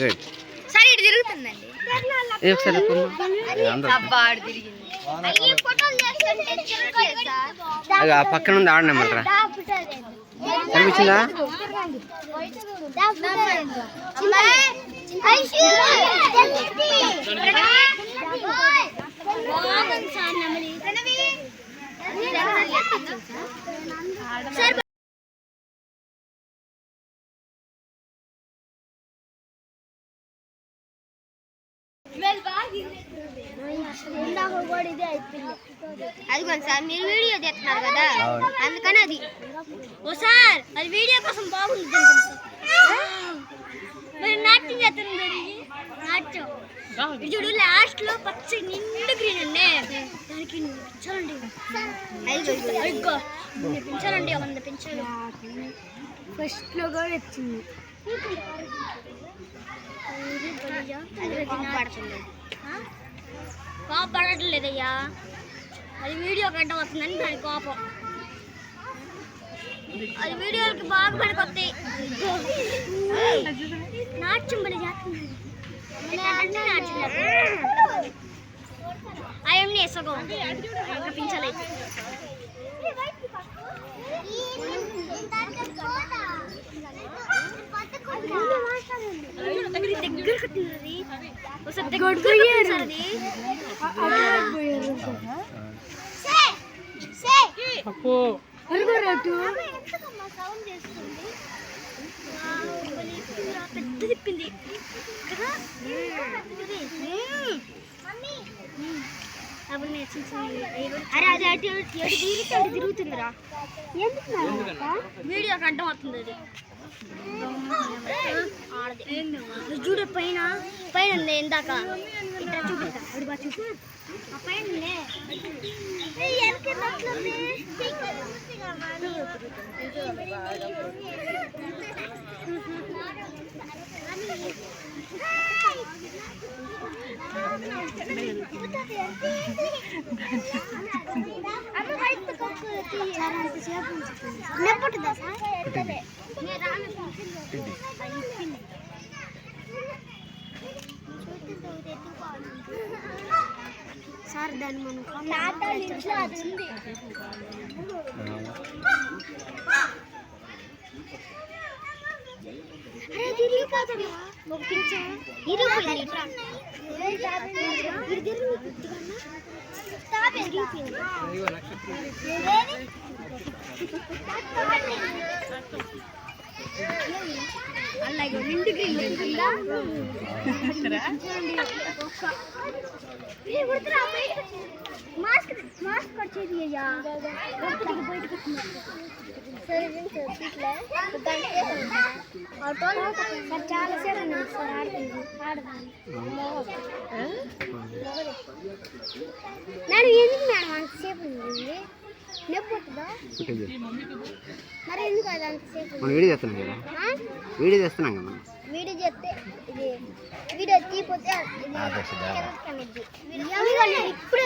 Good. సరే ఇటు తిరుగుతుందండి. ఒకసారి ఆ పక్కన ఉంది ఆడనమాట కనిపించిందా? అదిగోండి సార్, మీరు వీడియో చేస్తున్నారు కదా అందుకని అది. ఓ సార్ అది వీడియో కోసం బాగుంది మరి నాట్యం చేస్తుంది. నాట్యం చూడు లాస్ట్ లో పచ్చ నిండు గ్రీన్ అండి, దానికి పెంచాలండి. పెంచాలండి 100 పెంచాలి. ఫస్ట్ లో కూడా వచ్చింది. కోపం పడట్లేదయ్యా, అది వీడియో గంట వస్తుందని దాని కోపం. అది వీడియోలకి బాగా పనికొస్తాయి. నాట్యం పని చేస్తుంది. అవన్నీ వేసుకో పించాలి. దగ్గర కట్టినది ఒకసారి పెద్ద తిప్పింది కదా. అరే అది అటు తిరుగుతుందిరా, వీడియోకి అడ్డం వస్తుంది. అది చూడ పైన పైన ఉంది ఇందాక ఇట్లా చూపిస్తా. అప్పుడు బాగా చూపి ఆ పైన సార్ దాన్ని మనం ఒక పింఛ అలాగే నిండు మాస్క్ వచ్చేది అయ్యా బయటకు చాలా సేపు సార్ ఆడుతుంది. మేడం ఎందుకు మేడం అంతసేపు ఉంది? నొప్పి ఉంటుందా? మరి ఎందుకు అది అంతసేపు? వీడియో చేస్తున్నాం కదా, వీడియో చేస్తున్నాం కదా. వీడియో చేస్తే ఇది వీడియో తీపోతే ఇప్పుడే